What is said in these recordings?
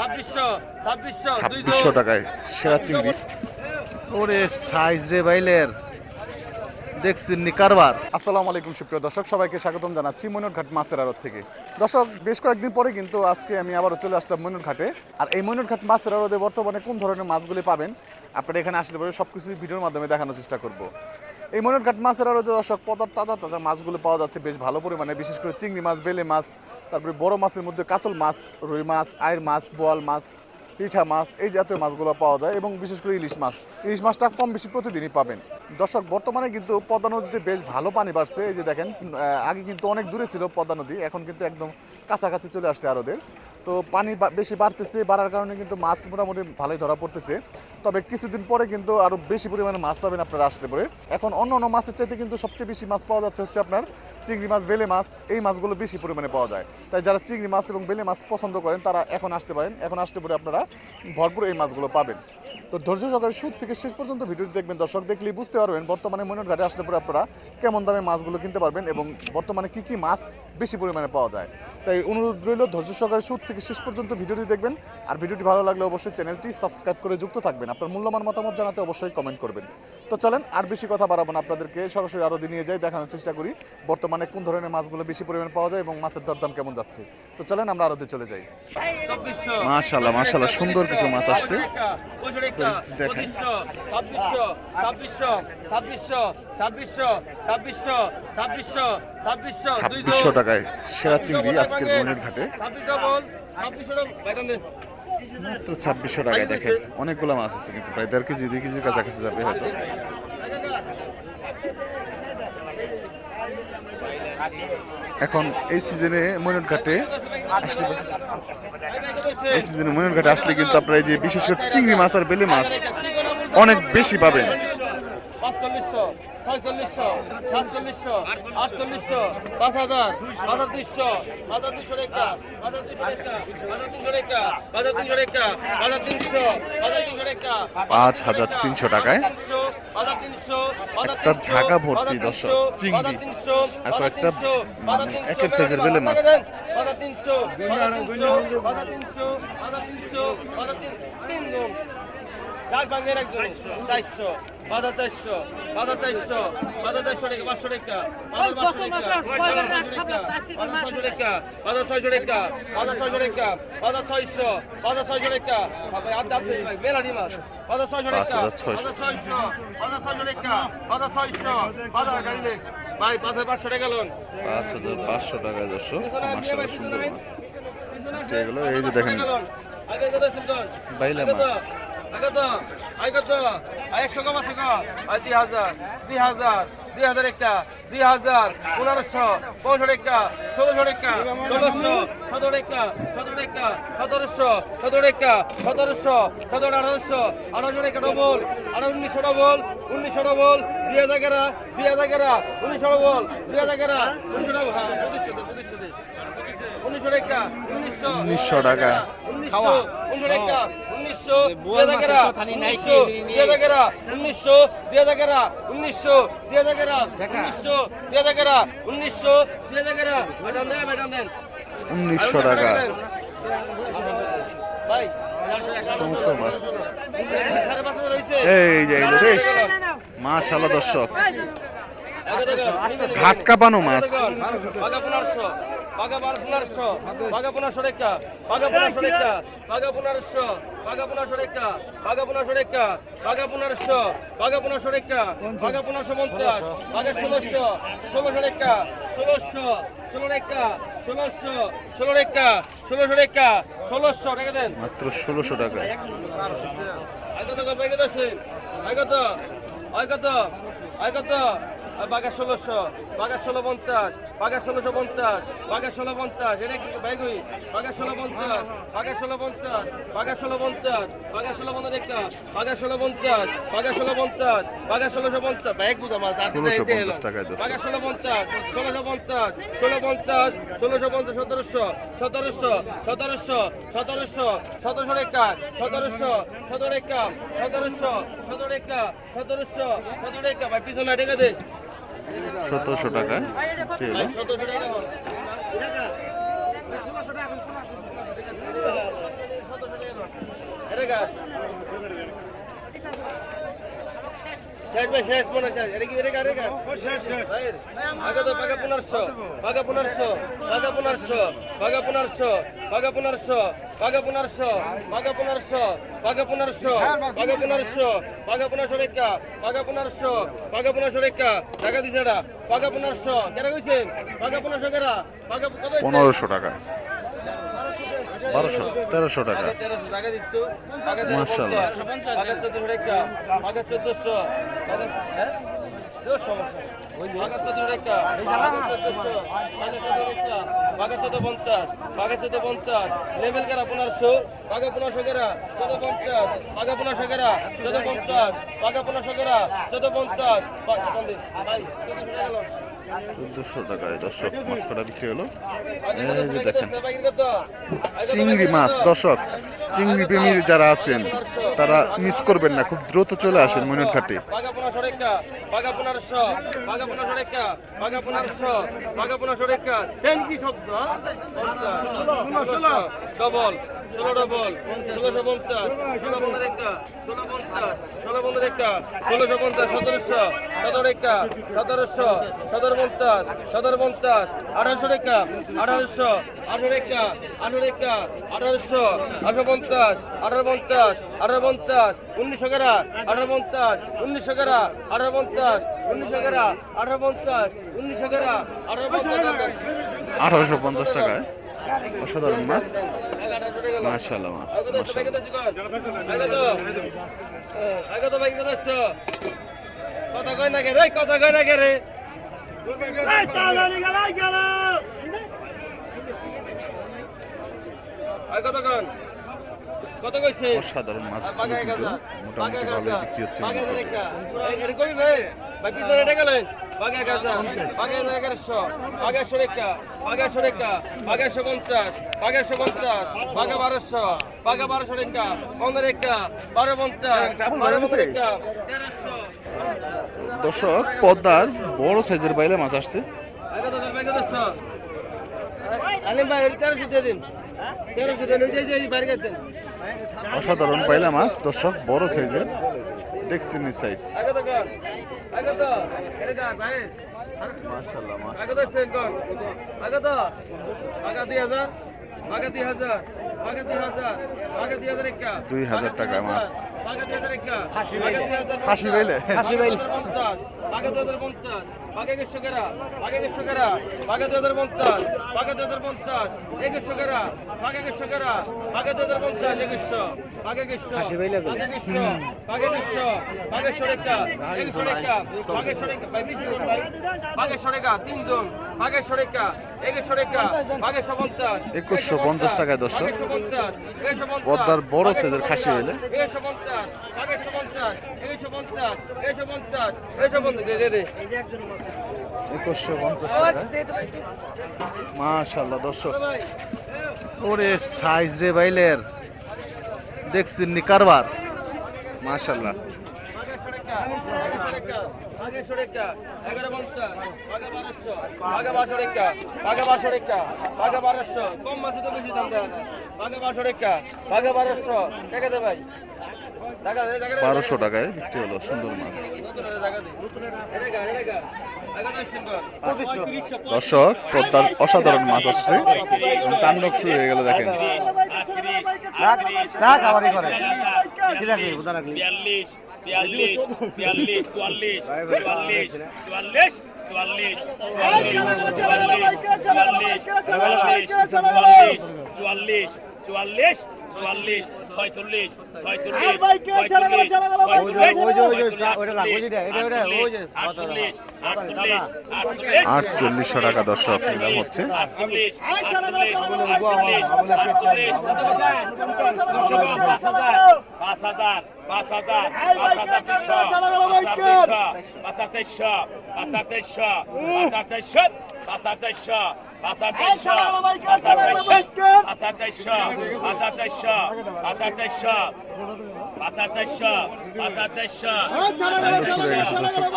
2600 টাকায় সেরা চিংড়ি। ওরে সাইজ রে বাইলের, দেখছেন নি কারবার। আসসালামু আলাইকুম সুপ্রিয় দর্শক, সবাইকে স্বাগতম জানাচ্ছি ময়ূরঘাট মাছের আড়ত থেকে। দর্শক, বেশ কয়েকদিন পরে কিন্তু আজকে আমি আবারও চলে আসলাম ময়ূরঘাটে। আর এই ময়ূরঘাট মাছের আড়তে বর্তমানে কোন ধরনের মাছগুলি পাবেন আপনারা এখানে আসলে পরে সব কিছু ভিডিওর মাধ্যমে দেখানোর চেষ্টা করব। এই ময়ূরঘাট মাছের আড়তে দর্শক তাজা তাজা মাছগুলো পাওয়া যাচ্ছে বেশ ভালো পরিমাণে, বিশেষ করে চিংড়ি মাছ, বেলে মাছ, তারপরে বড় মাছের মধ্যে কাতল মাছ, রুই মাছ, আইড় মাছ, বোয়াল মাছ, পিঠা মাছ, এই জাতীয় মাছগুলো পাওয়া যায়। এবং বিশেষ করে ইলিশ মাছটা কম বেশি প্রতিদিনই পাবেন। দর্শক, বর্তমানে কিন্তু পদ্মা নদীতে বেশ ভালো পানি বাড়ছে। এই যে দেখেন, আগে কিন্তু অনেক দূরে ছিল পদ্মা নদী, এখন কিন্তু একদম কাছাকাছি চলে আসছে আরদের। তো পানি বেশি বাড়তেছে, বাড়ার কারণে কিন্তু মাছ মোটামুটি ভালোই ধরা পড়তেছে। তবে কিছুদিন পরে কিন্তু আরও বেশি পরিমাণে মাছ পাবেন আপনারা আসলে পরে। এখন অন্য অন্য মাছের চাইতে কিন্তু সবচেয়ে বেশি মাছ পাওয়া যাচ্ছে হচ্ছে আপনার চিংড়ি মাছ, বেলে মাছ, এই মাছগুলো বেশি পরিমাণে পাওয়া যায়। তাই যারা চিংড়ি মাছ এবং বেলে মাছ পছন্দ করেন তারা এখন আসতে পারেন। এখন আসতে পরে আপনারা ভরপুর এই মাছগুলো পাবেন। তো ধৈর্য সহকারে শুরু থেকে শেষ পর্যন্ত ভিডিওটি দেখবেন দর্শক, দেখলেই বুঝতে পারবেন বর্তমানে ময়ূরঘাটে আসলে পরে আপনারা কেমন দামে মাছগুলো কিনতে পারবেন এবং বর্তমানে কী কী মাছ বেশি পরিমাণে পাওয়া যায়। তাই অনুরোধ রইল, ধৈর্য সহকারে শুরু থেকে শেষ পর্যন্ত ভিডিওটি দেখবেন। আর ভিডিওটি ভালো লাগলে অবশ্যই চ্যানেলটি সাবস্ক্রাইব করে যুক্ত থাকবেন। আপনার মূল্যবান মতামত জানাতে অবশ্যই কমেন্ট করবেন। তো চলেন আর বেশি কথা বাড়াবো না, আপনাদেরকে সরাসরি আরও নিয়ে যাই, দেখানোর চেষ্টা করি বর্তমানে কোন ধরনের মাছগুলো বেশি পরিমাণে পাওয়া যায় এবং মাছের দরদাম কেমন যাচ্ছে। তো চলেন আমরা আরও চলে যাই। মাশাআল্লাহ মাশাআল্লাহ, সুন্দর কিছু মাছ আসছে। দেখেন 2600 টাকায় সেরা চিংড়ি আজকের ময়ূরঘাটে, মাত্র 2600 টাকায়। দেখেন অনেকগুলো মাছ আছে, কিন্তু প্রায় 1.5 কেজি 2 কেজির কাছাকাছি যাবে হয়তো। এখন এই সিজনে ময়ূরঘাটে আসলে কিন্তু আপনারা এই যে বিশেষ করে চিংড়ি মাছ আর বেলে মাছ অনেক বেশি পাবেন। 4500, 4600, 4700, 4800, 5000, 5200, 5200 টাকা, 5200 টাকা, 5300 টাকা, 5300 টাকা, 5300 টাকায় একটা ঝাঁকা ভর্তি দর্শক চিংড়ি আর কয়েকটা একের সাইজের বেলে মাছ। 300 ডাক ভাঙের একজন 400, 400, 400, 500 টাকা, 500 টাকা, 500 টাকা, 600 টাকা, 500 টাকা, 600 টাকা, 600 টাকা, 600, 600 টাকা, ভাই আপনি ভাই মেলাডি মাছ 600 টাকা, 600, 600 টাকা, 600, 5000 গাড়ি ভাই 5500 টাকা লোন, 5500 টাকা দর্শক। মাশাআল্লাহ সুন্দর মাছ যেগুলো, এই যে দেখেন বাইলা মাছ। আগত 100 কম আছে গো, 2000, 2000, 2000 টাকা, 2000, 1500, 1500 টাকা, 1600 টাকা, 1600, 17 টাকা, 17 টাকা, 1700, 17 টাকা, 1700, 17, 1800, 1800 টাকা double, 1900 double, 1900 double, 2011, 2011, 1900 double, 2011, 1900 double, হ্যাঁ 1900 টাকা, 1900 টাকা খাওয়া 1900 টাকা, 1900, 2011, 1900, 2011, 1900, 2011, 1900, 2011, 1900, 2011, 1900, 2011, ম্যাডাম দেন 1900 টাকা ভাই চমৎকার মাছ। 5500 হইছে, এই যে মাশাআল্লাহ দর্শক, ঘাট কাঁপানো মাছ। বাগা 1500, বাগা 1500, বাগা 1500 টাকা, বাগা 1500 টাকা, বাগা 1500, বাগা 1500 টাকা, বাগা 1500 টাকা, বাগা 1500, বাগা 1500 টাকা, বাগা 1550, বাগা 1600, 1600 টাকা, 1600, 16 টাকা, 1600, 16 টাকা, 1600 টাকা, 1600 টাকা দেন মাত্র 1600 টাকা। আগত বাগা 1600, বাগা 1650, বাগা 1650, বাগা 1650, এটা কি বাইগুই, বাগা 1650, বাগা 1650, বাগা 1650, বাগা 1650 টাকা, বাগা 1650, বাগা 1650, বাগা 1650, বাইক বুঝা মাছ 1650 টাকায় দর্শক। বাগা 1650, 1650, 1650, 1650, 1700, 1700, 1700, 1700, 1700 টাকা, 1700, 17 টাকা, 1700, 17 টাকা, 1700, 17 টাকা, ভাই পিছনে টাকা দে 1700 টাকায় তেল। 1700 টাকা রেখা শেষ ভাই শেষ মনে শেষ এটা কি রেখা রেখা আগে তো পাকা 1500 পাকা 1500 পাকা 1500 পাকা 1500 পাকা 1500 পাকা 1500 পাকা 1500 পাকা 1500 পাকা 1500 পাকা 1500 রেখা পাকা 1500 পাকা 1500 রেখা টাকা দিছে এটা পাকা 1500 কেরা কইছেন পাকা 1500 কেরা পাকা কত 1500 টাকা 1200 1300 টাকা আগে 1300 টাকা দিত আগে মাশাআল্লাহ। আগে 1400 রেখা আগে 1400 আগে হ্যাঁ দো সমস্যা আগে 1400 রেখা আগে 1400 আগে 1400 রেখা আগে 1450 আগে 1450 লেভেল করা 1500 আগে 1500 করা 1450 আগে 1500 করা 1450 আগে 1500 করা 1450 ভাই 1400 টাকায় দর্শক মাছ কটা বিক্রি হলো। এই যে দেখেন চিংড়ি মাছ দর্শক, চিংড়ি প্রেমী যারা আছেন তারা মিস করবেন না, খুব দ্রুত চলে আসেন মনিরঘাটে। পাকা 1500 রেখা পাকা 1500 পাকা 1500 রেখা পাকা 1500 পাকা 1500 রেখা দেন কি শব্দ 16 ডবল 16 ডবল 1650 16 বন্ধ রেখা 1650 16 বন্ধ রেখা 1650 1700 17 রেখা 1700 1750 1750 1800 রেখা 1800 18 রেখা 18 রেখা 1800 1850 1850 1850 1900 করা 1850 1900 করা 1850 1900 করা 1850 1900 করা 1850 1850 টাকায় অসাধারণ মাছ, মাশাআল্লাহ মাছ কথা কয় না কে রে কথা কয় না কে রে কত কন কত কইছে অসাধারণ মাছ পাকা কিন্তু 1000 মোটামুটি ভালো বিক্রি হচ্ছে পাকা মনিরঘাটে। রেখা এটা কই ভাই ভাই পিছনে এটা গেলেন পাকা 1000 পাকা 1100 পাকা 100 রেখা পাকা 100 রেখা পাকা 150 পাকা 150 পাকা 1200 পাকা 1200 রেখা 15 রেখা 1250 12 রেখা 1300 দর্শক পদ্মার বড় সাইজের বাইলে মাছ আসছে। আলিম ভাই 1300 দিয়ে দিন 1300 দেন ওই যে বাইরে দেন অসাধারণ বাইলা মাছ দর্শক, বড় সাইজের, দেখছেন সাইজ। আগে তো কর আগে তো এটা ভাই মাশাআল্লাহ মাশাআল্লাহ। আগে তো সেন কর আগে তো আগে 2000 আগে 2000 আগে 2000 আগে 2000 একা 2000 টাকা মাছ। আগে 2000 একা আগে 2000 খাসি বাইলে খাসি বাইল আগে 2050 আগে 100 করা আগে 100 করা আগে 2050 আগে 2050 100 করা আগে 100 করা আগে 2050 100 আগে 100 খাসি বাইল আগে 100 আগে 100 আগে 100 রেখা 100 রেখা আগে 100 রেখা ভাই বেশি কোন ভাই আগে 100 রেখা তিনজন আগে 100 রেখা 100 রেখা আগে 150 2150 টাকায় দর্শক, 150 150 পদ্মার বড় সাইজের খাসি বাইলে 150 আগে 150 150 150 150 দে দে দে 2150 টাকায় মাশাআল্লাহ দর্শক। ওরে সাইজ রে বাইলের, দেখছেন নি কারবার, মাশাআল্লাহ। আগে সরেকা 1150 আগে 1200 আগে 1200 রেখা আগে 1200 রেখা আগে 1200 কম মাসে তো বেশি দাম দেয় না আগে 1200 রেখা আগে 1200 টাকা দে ভাই টাকা দে টাকা দে 1200 টাকায় বিক্রি হলো সুন্দর মাছ। টাকা দে এরেগা এরেগা আগে তো সিম্পল দর্শক পদ্মার অসাধারণ মাছ আসছে, তাণ্ডব শুরু হয়ে গেল দেখেন। খাবারই করে কি রাখলি বুঝা রাখলি 42 43 44 44 44 44 4800 টাকা দর্শক দাম হচ্ছে।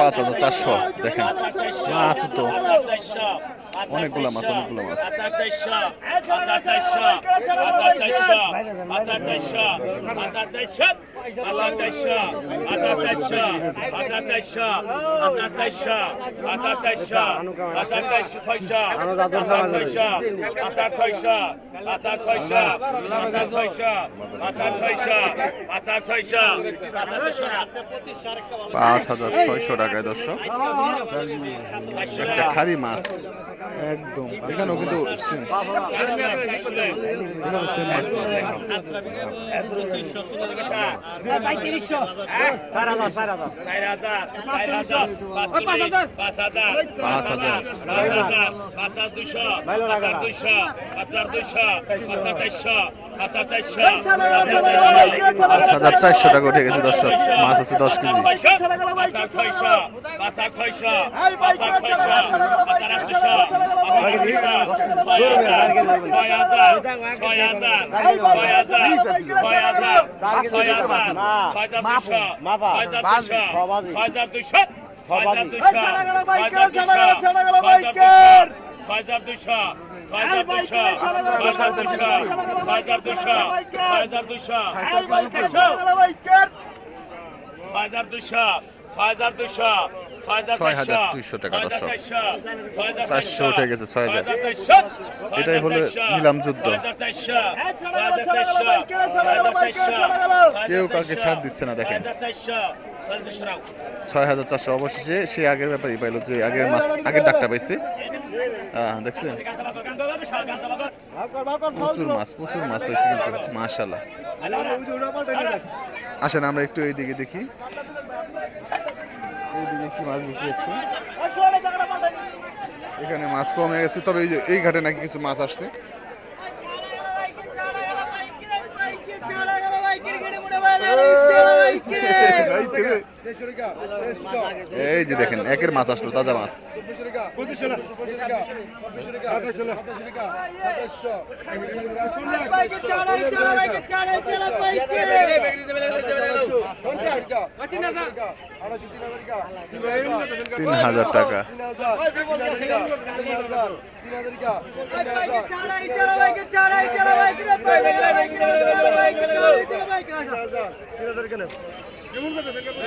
5400 দেখেন মাছ তো অনেকগুলা মাছ, অনেকগুলা মাছ। পাঁচ হাজার 600 টাকায় দর্শক একটা খারি মাছ একদম। এখানেও কিন্তু same। এখানেও same মাছ। পাঁচ হাজার 400 টাকা উঠে গেছে দর্শক। মাছ আছে 10 কেজি। টাকা দর্শক। 400 উঠে গেছে 6000। এটাই হলো নিলাম যুদ্ধ। কেউ কাউকে ছাড় দিচ্ছে না দেখেন। 6400 অবশেষে সে আগের ব্যাপারই পাইলো, যে আগের মাছ আগের ডাকটা পাইছে। দেখছেন প্রচুর মাছ পাইছে কিন্তু মাশাআল্লাহ। আসেন আমরা একটু এইদিকে দেখি, এইদিকে কি মাছ বিক্রি হচ্ছে। এখানে মাছ কমে গেছে, তবে এই ঘাটে নাকি কিছু মাছ আসছে। এই যে দেখেন একের মাছ আসলো, তাজা মাছ। তিন হাজার টাকা।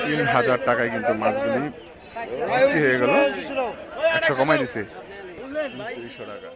3000 টাকায় কিন্তু মাছগুলি বিক্রি হয়ে গেল। 100 কমাই দিছে 200 টাকা।